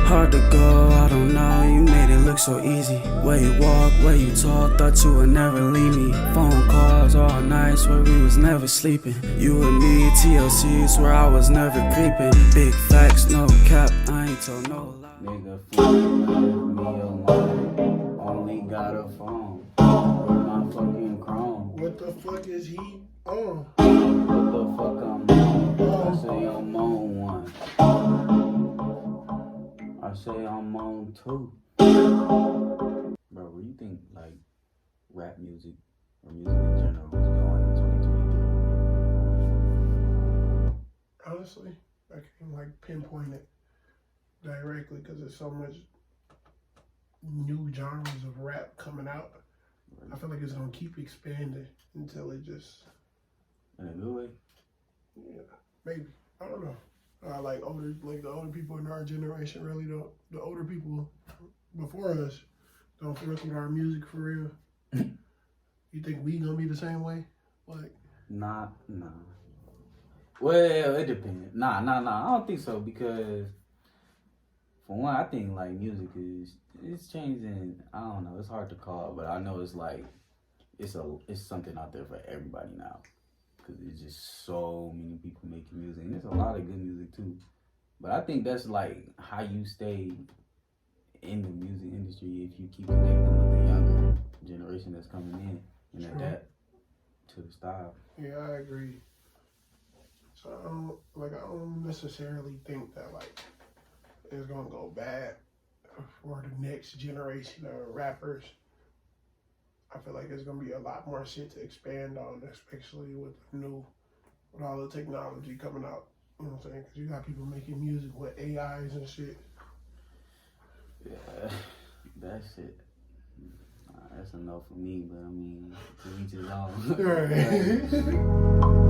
Hard to go, I don't know, you made it look so easy. Where you walk, where you talk, thought you would never leave me. Phone calls all night, swear we was never sleeping. You and me, TLC, swear I was never creeping. Big facts, no cap, I ain't told no lie. Nigga, phone left me alone. Only got a phone with my fucking chrome. What the fuck is he on? What the fuck I'm on? I say I'm on one. I say I'm on two. Bro, where you think like rap music or music in general is going in 2023? Honestly, I can't like pinpoint it directly because there's so much new genres of rap coming out. I feel like it's gonna keep expanding until it just, In a good way? yeah, maybe. I don't know. Like the older people in our generation really don't. The older people before us don't fuck with our music for real. You think we gonna be the same way? Like, Nah. Well, it depends. Nah. I don't think so because, for one, I think like music it's changing. I don't know. It's hard to call, but I know it's like it's something out there for everybody now. Cause there's just so many people making music, and there's a lot of good music too. But I think that's like how you stay in the music industry if you keep connecting with the younger generation that's coming in and adapt to the style. yeah, I agree. So I don't necessarily think that like it's gonna go bad for the next generation of rappers. I feel like there's gonna be a lot more shit to expand on, especially with all the technology coming out. You know what I'm saying? Because you got people making music with AIs and shit. Yeah, that shit. That's enough for me, but I mean, to each his own. Right.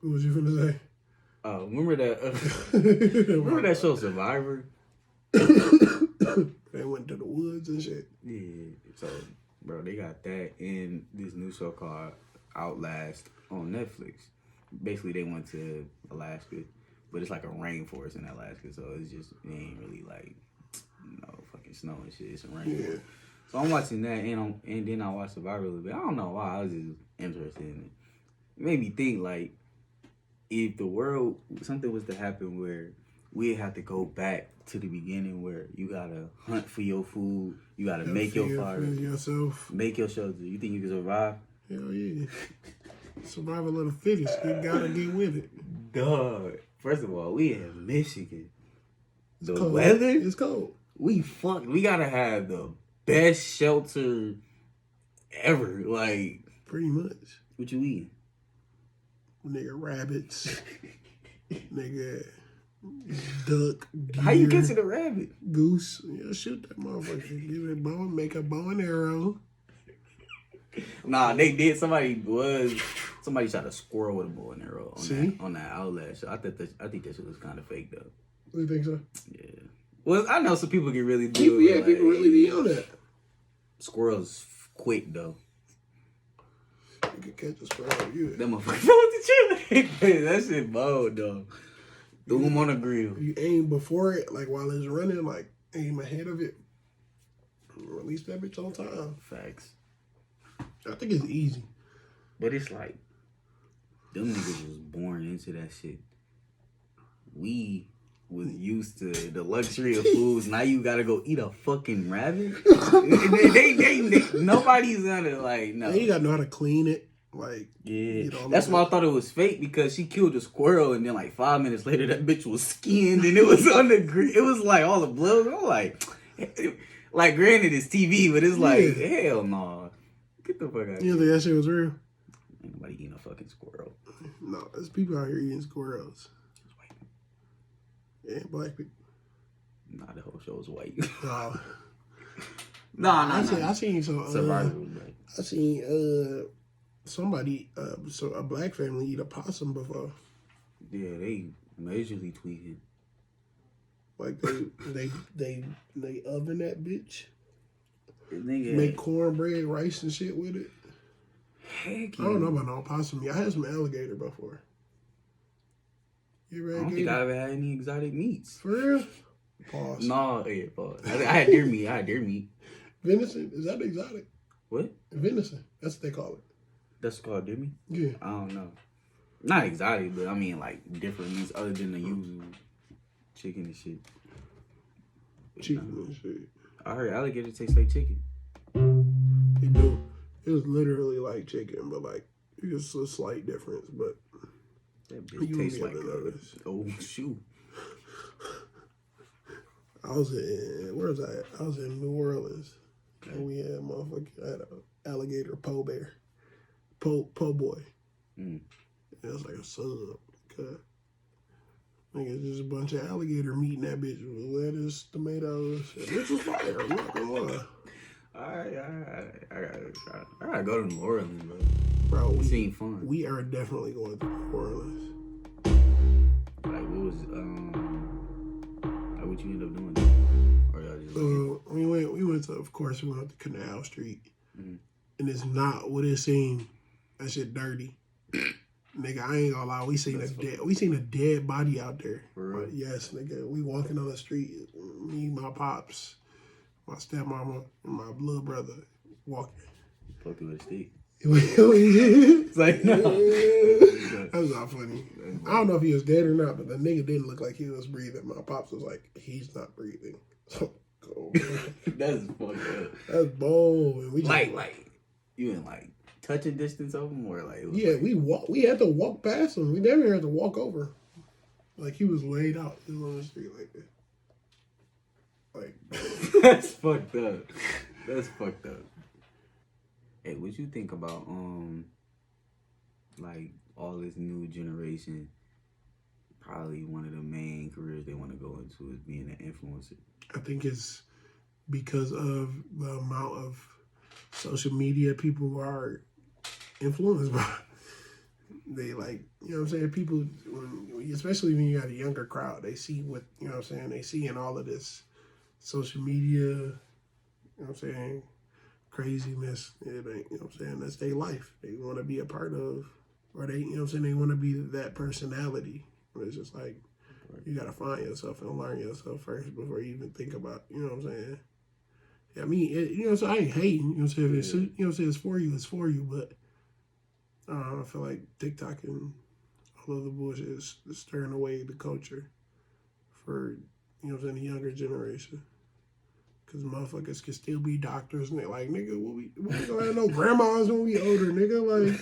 What was you finna say? Oh, remember that? Remember that show Survivor? They went to the woods and shit. Yeah. So, bro, they got that in this new show called Outlast on Netflix. Basically, they went to Alaska, but it's like a rainforest in Alaska, so it ain't really like fucking snow and shit. It's a rainforest. Yeah. So I'm watching that, and then I watched Survivor a little bit. I don't know why, I was just interested in it. It made me think, like, if the world, something was to happen where we have to go back to the beginning where you gotta hunt for your food, you gotta make your fire, yourself, make your shelter. You think you can survive? Hell yeah. Survival of the fittest. You gotta get with it. Dog. First of all, we in Michigan. The Cold. weather? It's cold. We gotta have the best shelter ever. Like, pretty much. What you eating? Nigga, rabbits. Nigga, duck. Deer, how you catching a rabbit? Goose. Yeah, shoot that motherfucker. Give it a bow, make a bow and arrow. Nah, they did. Somebody shot a squirrel with a bow and arrow on that Outlast show. I think that shit was kind of fake though. You think so? Yeah. Well, I know some people can really do. People really be on that. Squirrels quick though. You can catch a squirrel. That motherfucker fell with the chill. That shit bold though. Do them on the grill. You aim before it, like while it's running, like aim ahead of it. Release that bitch on time. Facts. I think it's easy. But it's like, them niggas was born into that shit. We was used to the luxury of foods. Now you gotta go eat a fucking rabbit. Nobody's gonna like no. And you gotta know how to clean it. Like that's why I thought it was fake, because she killed a squirrel and then like 5 minutes later that bitch was skinned and it was on the green. It was like all the blood. I'm like granted it's TV, but it's like hell no. Get the fuck out of here. You think that shit was real? Ain't nobody eating a fucking squirrel. No, there's people out here eating squirrels. It's white. Yeah, black people. Nah, the whole show is white. Nah. I seen some. Survivor. I seen somebody, a black family eat a possum before. Yeah, they majorly tweaking. Like they oven that bitch. Nigga. Make cornbread, rice, and shit with it. Heck yeah. I don't know about no possum. I had some alligator before. You ever had I don't think I ever had any exotic meats. For real? Pause. No, yeah, pause. I had deer meat. Venison? Is that exotic? What? Venison. That's what they call it. That's called deer meat? Yeah. I don't know. Not exotic, but I mean like different meats other than the usual chicken and shit. Chicken and shit. I heard alligator tastes like chicken. It do. It was literally like chicken, but like it's a slight difference. But that bitch tastes like oh shoot. I was in where was I at? I was in New Orleans, and we had had an alligator po bear, po boy. It was like a sub. Nigga, just a bunch of alligator meat in that bitch with lettuce, tomatoes. This was fire. I'm not gonna lie. I gotta go to New Orleans, bro. It seemed fun. We are definitely going to New Orleans. Like, what was like what you ended up doing? Or y'all just we went to, of course, we went to Canal Street, and it's not what it seemed. That shit dirty. Nigga, I ain't gonna lie. We seen a dead body out there. For real? Yes, nigga. We walking on the street. Me, my pops, my stepmama, and my little brother walking. Fuck with a stick. It's like no. That's not funny. I don't know if he was dead or not, but the nigga didn't look like he was breathing. My pops was like, he's not breathing. So go. That's fucked up. That's bold. And we just, like you in like touching distance of him, or like we had to walk past him. We never had to walk over. Like he was laid out. He was on the street like this. Like that's fucked up. That's fucked up. Hey, what you think about like all this new generation? Probably one of the main careers they want to go into is being an influencer. I think it's because of the amount of social media people are influenced by. they like, you know what I'm saying, people, especially when you got a younger crowd, they see what, you know what I'm saying, they see in all of this social media, you know what I'm saying, craziness. It ain't, you know what I'm saying, that's their life. They want to be a part of, or they, you know what I'm saying, they want to be that personality. It's just like, you got to find yourself and learn yourself first before you even think about, you know what I'm saying. I mean, you know, so I ain't hating, you know what I'm saying, it's, you know what I'm saying, it's for you, but I feel like TikTok and all of the bullshit is stirring away the culture for, you know what I'm saying, the younger generation. Because motherfuckers can still be doctors and they're like, nigga, we gonna have no grandmas when we older, nigga. Like,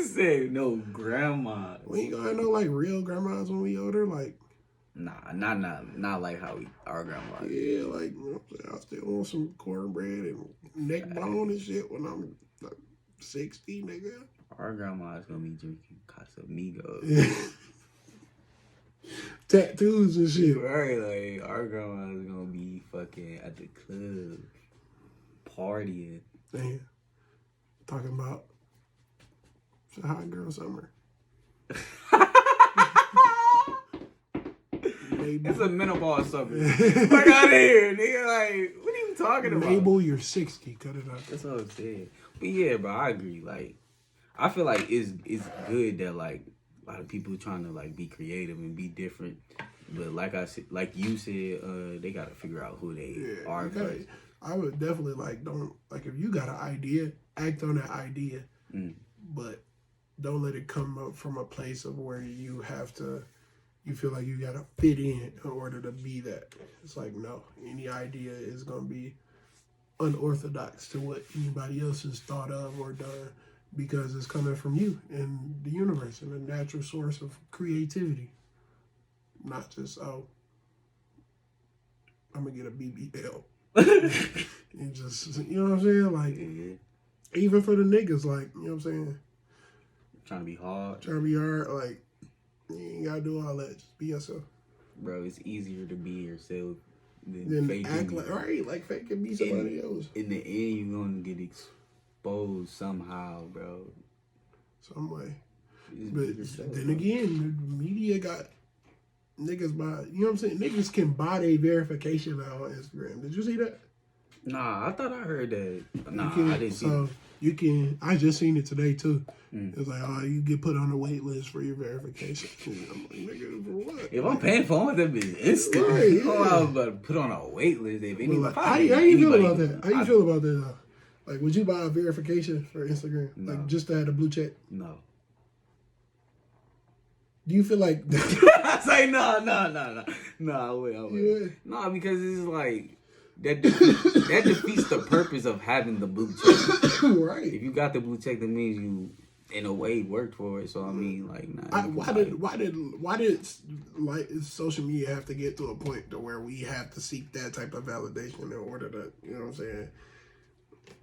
say no grandma. we ain't gonna have no like real grandmas when we older. Like, Nah, not like how our grandma. yeah, like, you know what I'm saying, I still want some cornbread and neck bone and shit when I'm like 60, nigga. Our grandma is gonna be drinking Casamigos. Tattoos and shit. Right, like our grandma is gonna be fucking at the club, partying. Damn. Talking about it's a hot girl summer. It's a menopause summer. Fuck out of here, nigga. Like, what are you talking about? Mabel, you're 60. Cut it out. That's what I'm saying. But yeah, bro, I agree. Like, I feel like it's good that like a lot of people trying to like be creative and be different. But like I said, like you said, they gotta figure out who they are. I would definitely don't if you got an idea, act on that idea, but don't let it come up from a place of where you feel like you gotta fit in order to be that. It's like, no, any idea is gonna be unorthodox to what anybody else has thought of or done because it's coming from you and the universe and the natural source of creativity. Not just, I'm gonna get a BBL. And just, you know what I'm saying? Like, even for the niggas, like, you know what I'm saying? Trying to be hard. Like, you ain't gotta do all that. Just be yourself. Bro, it's easier to be yourself than act like, right? Like, fake and be somebody else. In the end, you're gonna get exposed somehow, bro. Some way. But then again, the media got niggas buy, you know what I'm saying? Niggas can buy their verification now on Instagram. Did you see that? Nah, I thought I heard that. Nah, I didn't see so it. You can, I just seen it today too. It's like, oh, you get put on the wait list for your verification. And I'm like, nigga, for what? If I'm paying for one, that bitch instant. Right, yeah. Oh, I was about to put on a wait list. If anybody, How you feel about that? How you feel about that? Like, would you buy a verification for Instagram? No. Like, just to have a blue check? No. Do you feel like I say no, I would. Yeah. No, because it's like that defeats the purpose of having the blue check. Right. If you got the blue check, that means you, in a way, worked for it. So I mean, like, nah. Why did like social media have to get to a point to where we have to seek that type of validation in order to, you know what I'm saying?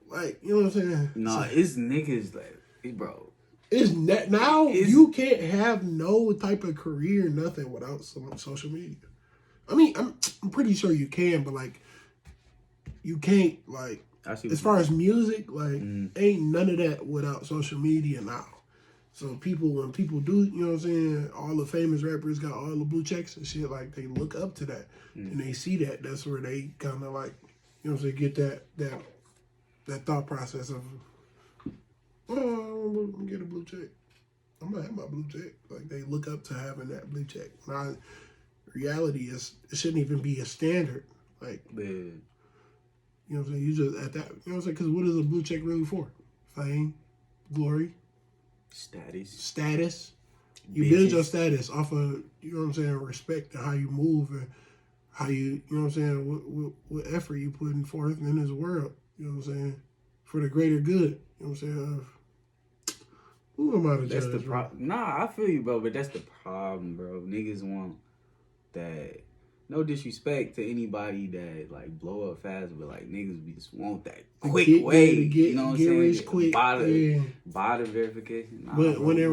Like, you know what I'm saying? Nah, it's niggas like, bro. You can't have no type of career, nothing without some social media. I mean, I'm pretty sure you can, but like, you can't like as far as music, like ain't none of that without social media now. So when people do, you know what I'm saying, all the famous rappers got all the blue checks and shit, like they look up to that and they see that. That's where they kind of like, you know what I'm saying, get that thought process of, oh, I'm gonna get a blue check. I'm gonna have my blue check. Like they look up to having that blue check. Now, reality is it shouldn't even be a standard. Like, man. You know what I'm saying? You just at that. You know what I'm saying? Because what is a blue check really for? Fame, glory, status. You build your status off of, you know what I'm saying, respect and how you move and how you know what I'm saying, what effort you putting forth in this world. You know what I'm saying? For the greater good. You know what I'm saying? Who am I to judge? That's the problem. Nah, I feel you, bro, but that's the problem, bro. Niggas want that. No disrespect to anybody that like blow up fast, but like niggas just want that quick way. You know what I'm saying? Rich quick. Buy the verification. Nah, but bro, when in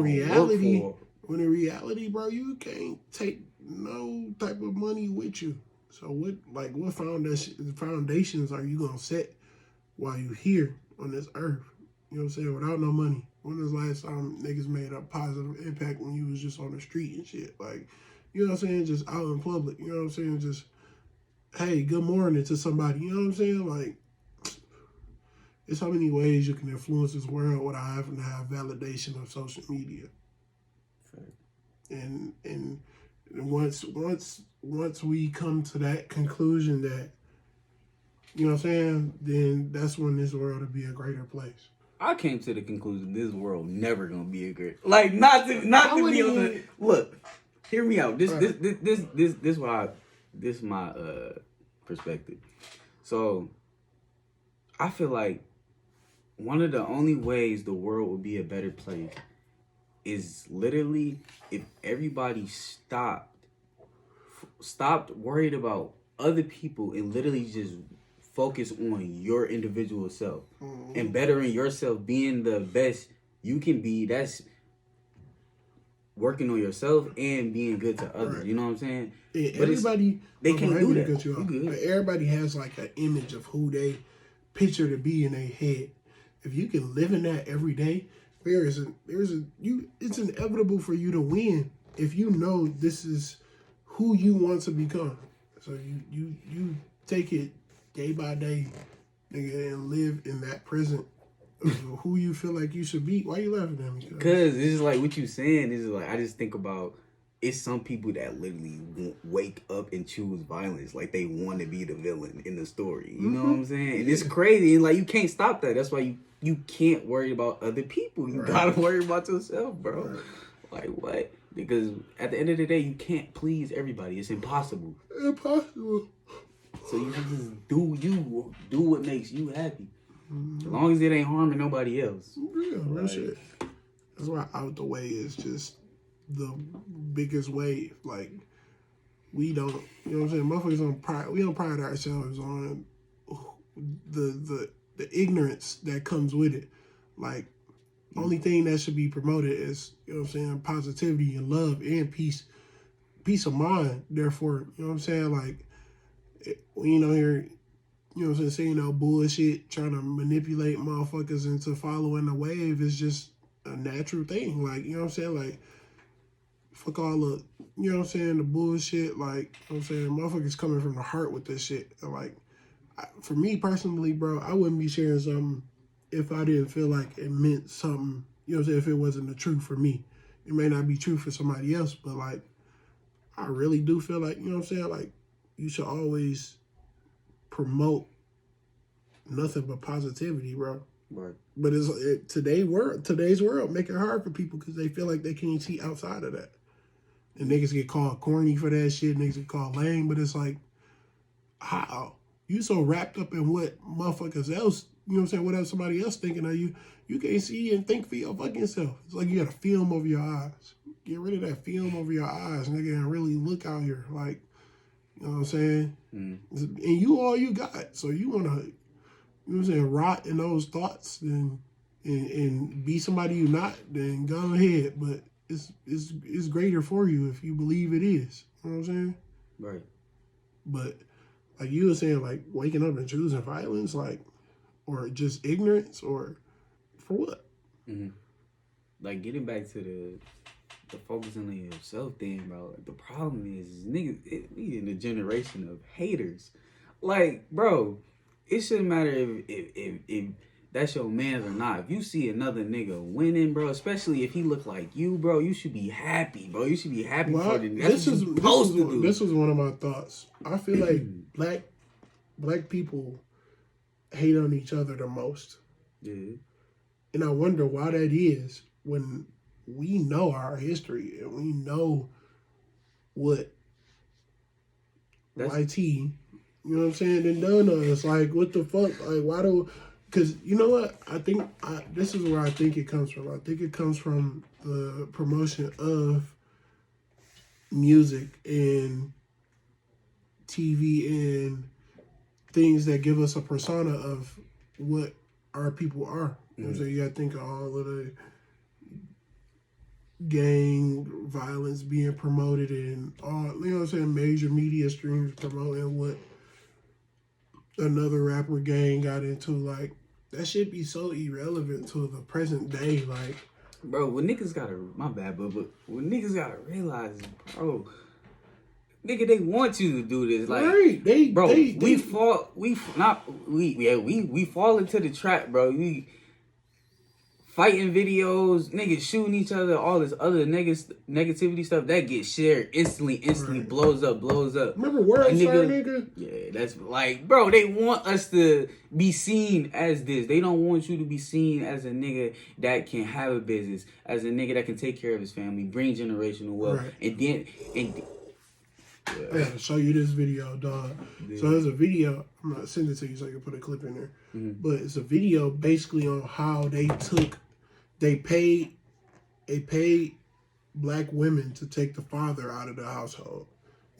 reality, bro, you can't take no type of money with you. So what foundations are you gonna set while you here on this earth? You know what I'm saying? Without no money. When was the last time niggas made a positive impact when you was just on the street and shit? Like, you know what I'm saying? Just out in public. You know what I'm saying? Just, hey, good morning to somebody. You know what I'm saying? Like, there's so many ways you can influence this world without having to have validation of social media. And once we come to that conclusion that, you know what I'm saying, then that's when this world will be a greater place. I came to the conclusion this world never gonna be a great, like, not to be on the look. Hear me out. This my perspective. So I feel like one of the only ways the world would be a better place is literally if everybody stopped worried about other people and literally just focus on your individual self and bettering yourself, being the best you can be. That's working on yourself and being good to others. Right. You know what I'm saying? Yeah, but everybody, they can't do that. Like, everybody has like an image of who they picture to be in their head. If you can live in that every day, it's inevitable for you to win if you know this is who you want to become. So you take it day by day, nigga, and live in that present of who you feel like you should be. Why you laughing at me? Because it's just like what you saying is like, I just think about, it's some people that literally wake up and choose violence. Like they want to be the villain in the story. You know what I'm saying? And it's crazy. And like, you can't stop that. That's why you can't worry about other people. You gotta worry about yourself, bro. Right. Like what? Because at the end of the day, you can't please everybody. It's impossible. Impossible. So you can just do what makes you happy. As long as it ain't harming nobody else. Yeah, real shit. That's why out the way is just the biggest wave. Like, we don't, you know what I'm saying? Motherfuckers we don't pride ourselves on the ignorance that comes with it. Like, only thing that should be promoted is, you know what I'm saying, positivity and love and peace of mind. Therefore, you know what I'm saying? Like, we ain't on here, you know what I'm saying no bullshit, trying to manipulate motherfuckers into following the wave is just a natural thing. Like, you know what I'm saying? Like, fuck all the, you know what I'm saying, the bullshit. Like, you know what I'm saying, motherfuckers coming from the heart with this shit. Like, for me personally, bro, I wouldn't be sharing something if I didn't feel like it meant something, you know what I'm saying, if it wasn't the truth for me. It may not be true for somebody else, but like, I really do feel like, you know what I'm saying, like, you should always promote nothing but positivity, bro. Right. But today's world make it hard for people because they feel like they can't see outside of that. And niggas get called corny for that shit. Niggas get called lame. But it's like, how? You so wrapped up in what motherfuckers else, you know what I'm saying, what else somebody else thinking of you, you can't see and think for your fucking self. It's like you got a film over your eyes. Get rid of that film over your eyes, nigga, and really look out here. Like, you know what I'm saying? And you all you got. So you want to, you know what I'm saying, rot in those thoughts and be somebody you're not, then go ahead. But it's greater for you if you believe it is. You know what I'm saying? Right. But like you were saying, like waking up and choosing violence, like, or just ignorance, or for what? Mm-hmm. Like getting back to the focusing on yourself thing, bro. Like, the problem is niggas, we in a generation of haters. Like, bro, it shouldn't matter if that's your man or not. If you see another nigga winning, bro, especially if he look like you, bro, you should be happy, bro. You should be happy for the. This is one of my thoughts. I feel like black people hate on each other the most. Yeah. And I wonder why that is when we know our history and we know what YT, you know what I'm saying, and done to us. Like, what the fuck? Like, why do... Because, you know what? I think this is where I think it comes from. I think it comes from the promotion of music and TV and things that give us a persona of what our people are. You know what I'm saying? You got to think of all of the gang violence being promoted and all, you know what I'm saying, major media streams promoting what another rapper gang got into. Like, that shit be so irrelevant to the present day. Like, bro, what niggas gotta, my bad, but what niggas gotta realize is, bro, nigga, they want you to do this. Like, right? We fall into the trap, bro. We fighting videos, niggas shooting each other, all this other negativity stuff that gets shared instantly, right. blows up. Remember World Star, nigga? Yeah, that's like, bro, they want us to be seen as this. They don't want you to be seen as a nigga that can have a business, as a nigga that can take care of his family, bring generational wealth, right. I gotta show you this video, dog. Yeah. So there's a video. I'm gonna send it to you so you can put a clip in there. Mm-hmm. But it's a video basically on how they paid black women to take the father out of the household,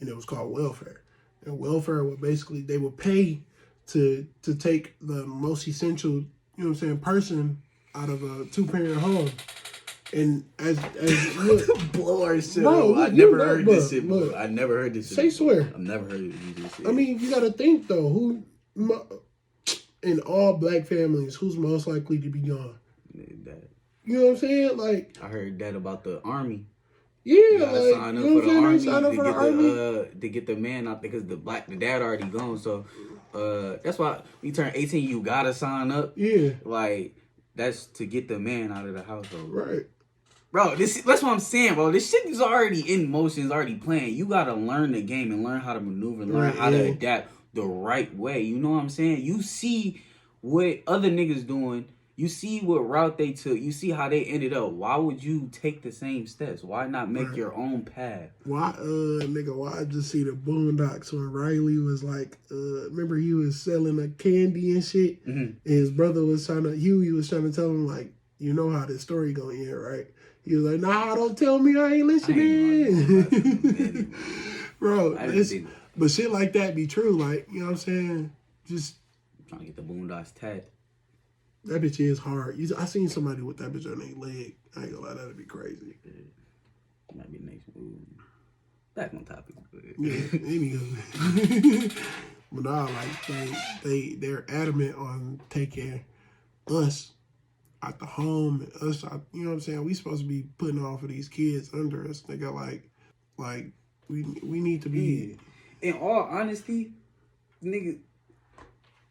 and it was called welfare. And welfare would basically, they would pay to take the most essential, you know what I'm saying, person out of a 2-parent home. And as blow our shit. Bro, I never heard this shit. Look, I never heard this shit. Say swear. I've never heard this shit. I mean, you gotta think though. Who in all black families, who's most likely to be gone? That. You know what I'm saying? Like, I heard that about the army. Yeah, you gotta sign up for the army to get the man out because the dad already gone. So that's why when you turn 18, you gotta sign up. Yeah, like that's to get the man out of the household. Right. Bro, that's what I'm saying, bro. This shit is already in motion, it's already playing. You gotta learn the game and learn how to maneuver and learn how to adapt the right way. You know what I'm saying? You see what other niggas doing. You see what route they took. You see how they ended up. Why would you take the same steps? Why not make your own path? Why I just see the Boondocks when Riley was like, remember he was selling a candy and shit? Mm-hmm. And his brother was Huey was trying to tell him, like, you know how this story gonna end, right? He was like, nah, don't tell me I ain't listening. Bro, but shit like that be true. Like, you know what I'm saying? Just trying to get the Boondocks tat. That bitch is hard. I seen somebody with that bitch on their leg. I ain't gonna lie, that'd be crazy. Yeah. Might be next move. Back on topic. Yeah, anywho. But nah, like they're adamant on taking us out the home and us out, you know what I'm saying? We supposed to be putting all of these kids under us. Nigga, like we need to be. In all honesty, nigga.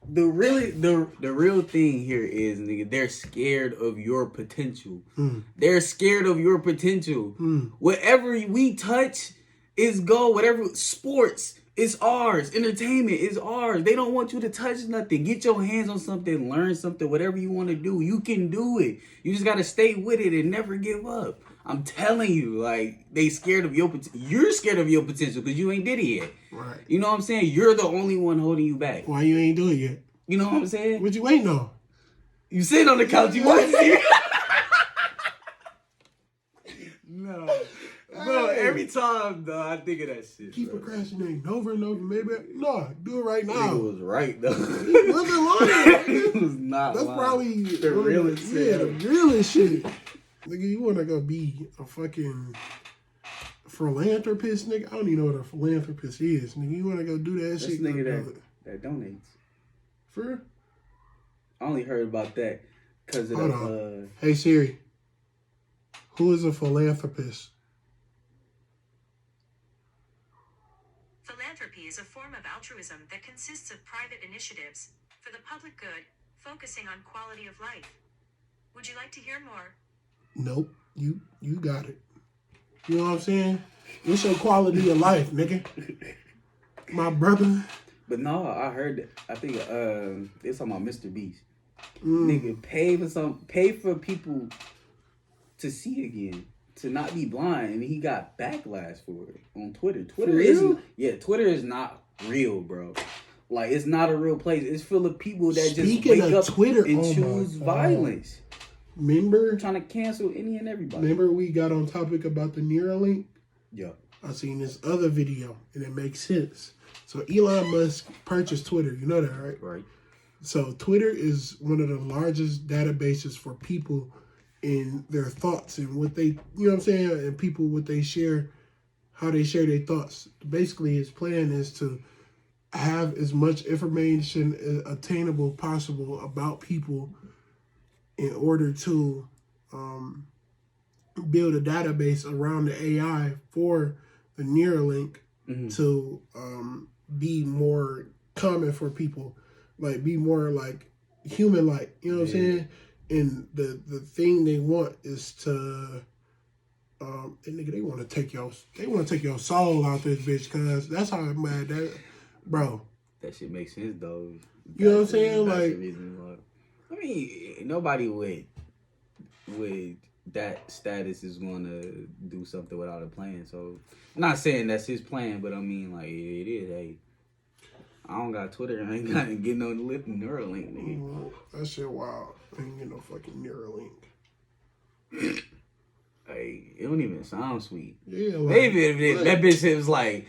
The real thing here is, nigga, they're scared of your potential. Mm. They're scared of your potential. Mm. Whatever we touch is gold. Whatever sports is ours. Entertainment is ours. They don't want you to touch nothing. Get your hands on something. Learn something. Whatever you want to do, you can do it. You just gotta stay with it and never give up. I'm telling you, like, they scared of your potential. You're scared of your potential because you ain't did it yet. Right. You know what I'm saying? You're the only one holding you back. Why you ain't do it yet? You know what I'm saying? What you waiting on? You sit on the couch, you watch it. No. Bro, every time, though, I think of that shit. Keep procrastinating over and over. Maybe, no, do it right now. It was right, though. It wasn't lying. It was not That's lying. Probably the realest shit. Yeah, the realest shit. Nigga, you want to go be a fucking philanthropist, nigga? I don't even know what a philanthropist is. Nigga, you want to go do that shit? That's nigga that donates. For real? I only heard about that because of that. Hey, Siri. Who is a philanthropist? Philanthropy is a form of altruism that consists of private initiatives for the public good, focusing on quality of life. Would you like to hear more? Nope. You got it. You know what I'm saying? What's your quality of life, nigga? My brother. But no, I heard that. I think it's talking about Mr. Beast. Nigga, pay for people to see again, to not be blind, and he got backlash for it on Twitter. Twitter is not real, bro. Like, it's not a real place. It's full of people that just wake up Twitter, and choose violence. Remember? Trying to cancel any and everybody. Remember we got on topic about the Neuralink? Yeah. I seen this other video, and it makes sense. So Elon Musk purchased Twitter. You know that, right? Right. So Twitter is one of the largest databases for people in their thoughts and what they, you know what I'm saying? And people, what they share, how they share their thoughts. Basically, his plan is to have as much information attainable possible about people in order to build a database around the AI for the Neuralink to be more common for people, like be more like human like, you know what I'm saying? And the thing they want is to and nigga, they want to take your soul out this bitch, cause that's how mad that, bro. That shit makes sense though. You know what I'm saying? Like, I mean, nobody with that status is gonna do something without a plan. So, I'm not saying that's his plan, but I mean, like, it is. Hey, I don't got Twitter. I ain't got to get no Neuralink, nigga. That shit wild. I ain't get no fucking Neuralink. Hey, it don't even sound sweet. Yeah, like, maybe if that bitch was like,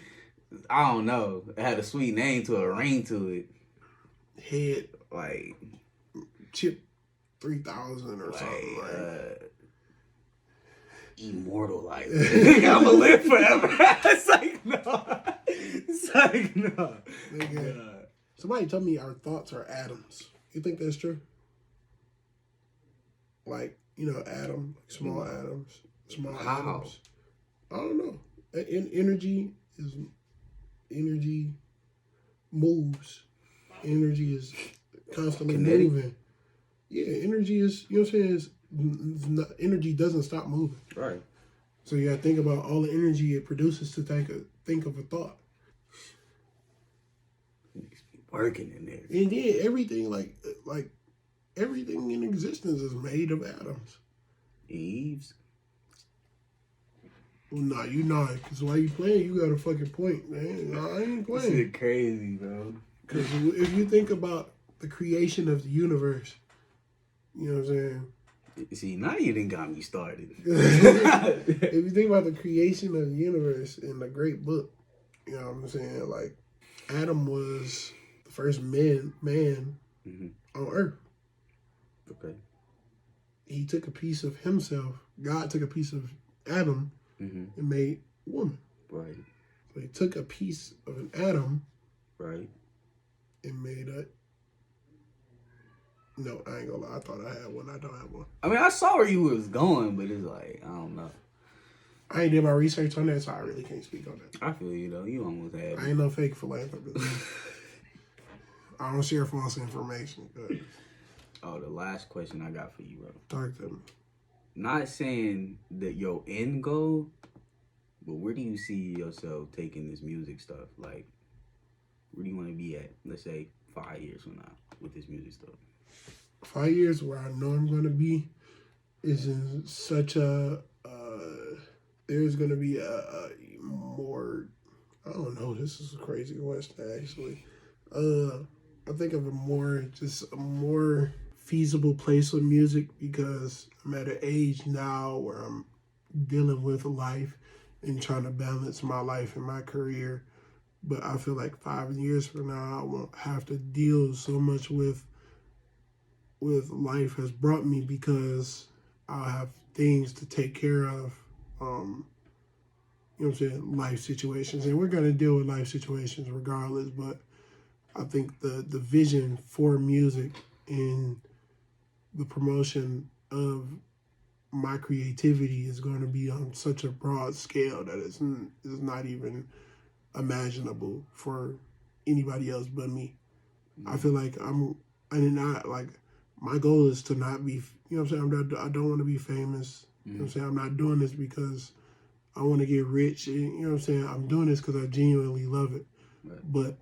I don't know, it had a sweet name to it, a ring to it. Head like Chip 3000 or something like. Immortal life. I'm gonna live forever. It's like no. It's like no. Nigga, somebody told me our thoughts are atoms. You think that's true? Like, you know, atom, small atoms, small atoms. I don't know. Energy moves. Energy is constantly moving. Yeah, energy is, you know what I'm saying? Energy doesn't stop moving. Right. So you gotta think about all the energy it produces to think of a thought. Working in there. And then everything like everything in existence is made of atoms. Eves. Well, nah, you not. Because while you playing, you got a fucking point, man. Nah, I ain't playing. This is crazy, bro. Because if you think about the creation of the universe, you know what I'm saying? See, now you done got me started. If you think about the creation of the universe in the great book, you know what I'm saying? Like, Adam was the first man on earth. Okay. He took a piece of himself. God took a piece of Adam and made woman. Right. So he took a piece of an atom. Right. And made a... No, I ain't gonna lie. I thought I had one. I don't have one. I mean, I saw where you was going, but it's like, I don't know. I ain't did my research on that, so I really can't speak on that. I feel you, though. You almost had it. I ain't no fake philanthropist. I don't share false information. But... Oh, the last question I got for you, bro. Talk to me. Not saying that your end goal, but where do you see yourself taking this music stuff? Like, where do you want to be at, let's say, 5 years from now with this music stuff? 5 years where I know I'm going to be is in such a, there's going to be a more, I don't know, this is a crazy question, actually. I think of a more feasible place with music because I'm at an age now where I'm dealing with life and trying to balance my life and my career. But I feel like 5 years from now, I won't have to deal so much with life has brought me because I'll have things to take care of, you know what I'm saying, life situations. And we're going to deal with life situations regardless, but I think the vision for music and the promotion of my creativity is going to be on such a broad scale that is not even imaginable for anybody else but me. I feel like my goal is to not be, you know what I'm saying, I don't want to be famous. You know what I'm saying? I'm not doing this because I want to get rich. And, you know what I'm saying? I'm doing this because I genuinely love it. Right. But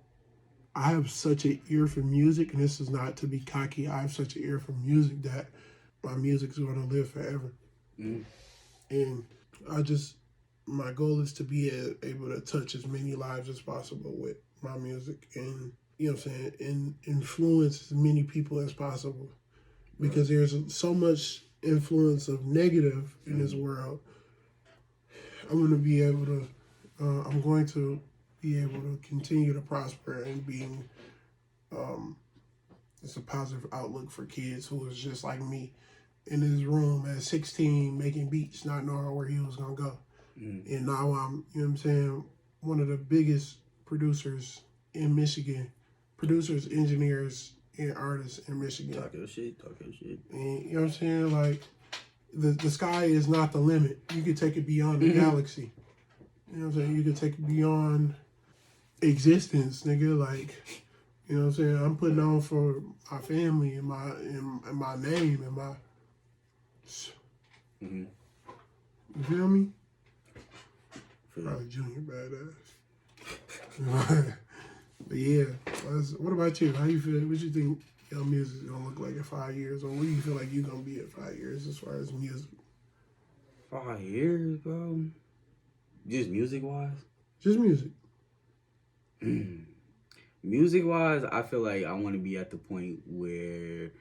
I have such an ear for music, and this is not to be cocky. I have such an ear for music that my music is going to live forever. And my goal is to be able to touch as many lives as possible with my music and, you know what I'm saying, and influence as many people as possible. Because there's so much influence of negative in this world. I'm going to be able to continue to prosper and being, it's a positive outlook for kids who is just like me in his room at 16 making beats, not knowing where he was going to go. And now I'm, you know what I'm saying, one of the biggest producers in Michigan, producers, engineers, and artists in Michigan. Talk your shit. And you know what I'm saying? Like, the sky is not the limit. You can take it beyond the galaxy. You know what I'm saying? You can take it beyond existence, nigga. Like, you know what I'm saying? I'm putting on for my family and my name and my. You feel me? Probably Junior badass. But yeah, what about you? How you feel? What you think your music is gonna look like in 5 years, or what do you feel like you gonna be in 5 years as far as music? 5 years, bro. Just music wise. Just music. Music wise, I feel like I want to be at the point where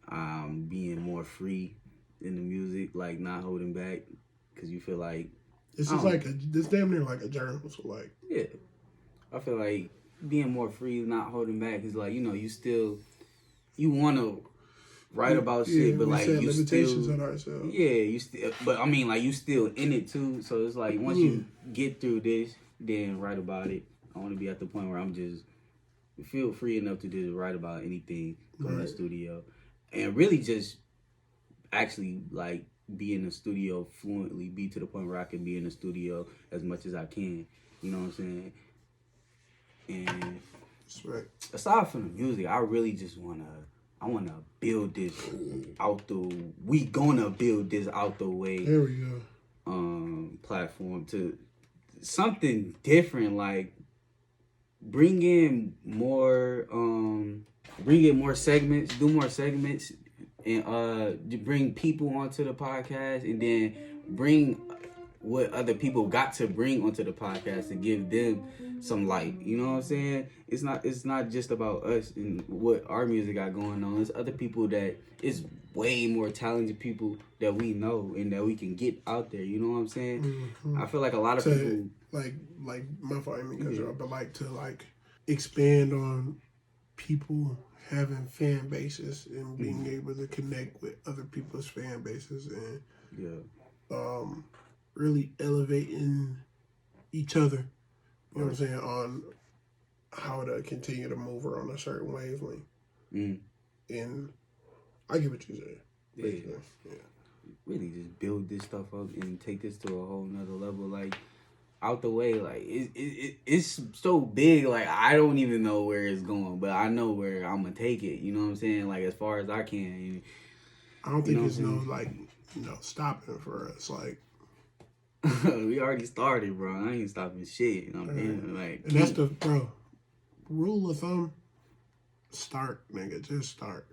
I'm being more free in the music, like not holding back, because you feel like This is like this damn near like a journal. So like, yeah, I feel like being more free, not holding back, is like, you know, you want to write about shit, but like you limitations still on ourselves. Yeah, you still, but I mean, like you still in it too. So it's like once you get through this, then write about it. I want to be at the point where I'm just feel free enough to just write about anything, go in the studio, and really just actually like be in the studio fluently, be to the point where I can be in the studio as much as I can. You know what I'm saying? And aside from the music, I really just wanna build this we gonna build this out the way. There we go. Platform to something different, like bring in more segments, do more segments, and bring people onto the podcast, and then bring what other people got to bring onto the podcast to give them some light. You know what I'm saying? It's not just about us and what our music got going on. It's other people that is way more talented people that we know and that we can get out there. You know what I'm saying? Mm-hmm. I feel like a lot of people like my fault, I mean, but like to like expand on people having fan bases and being able to connect with other people's fan bases and really elevating each other. You know what I'm saying? On how to continue to move her on a certain wavelength. And I get what you said. Yeah. Really just build this stuff up and take this to a whole nother level. Like, out the way, like it's so big, like I don't even know where it's going, but I know where I'm gonna take it. You know what I'm saying? Like as far as I can. I don't think it's no like stopping for us. Like we already started, bro. I ain't stopping shit. You know what I'm saying? Like, and that's the rule of thumb. Start, nigga. Just start.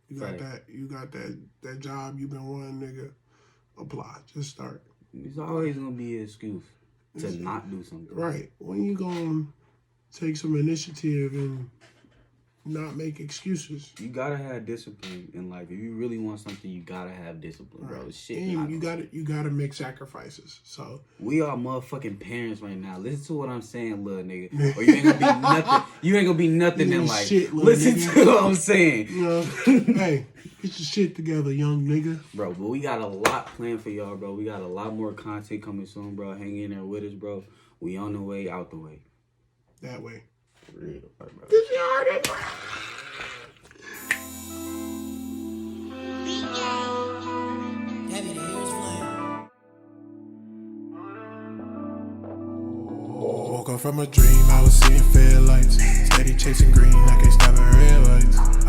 You got that. You got that job you've been wanting, nigga. Apply. Just start. It's always gonna be an excuse to not do something. Right. When you gonna take some initiative and not make excuses? You gotta have discipline in life. If you really want something, you gotta have discipline, bro. Shit. And you gotta make sacrifices. So we are motherfucking parents right now. Listen to what I'm saying, little nigga. Or you ain't gonna be nothing. You ain't gonna be nothing in life. Listen to what I'm saying. You know, hey, get your shit together, young nigga. Bro, but we got a lot planned for y'all, bro. We got a lot more content coming soon, bro. Hang in there with us, bro. We on the way, out the way. That way. For real, bro. Did you already? Woke up from a dream, I was seeing fair lights. Steady chasing green, I can't stop at red lights.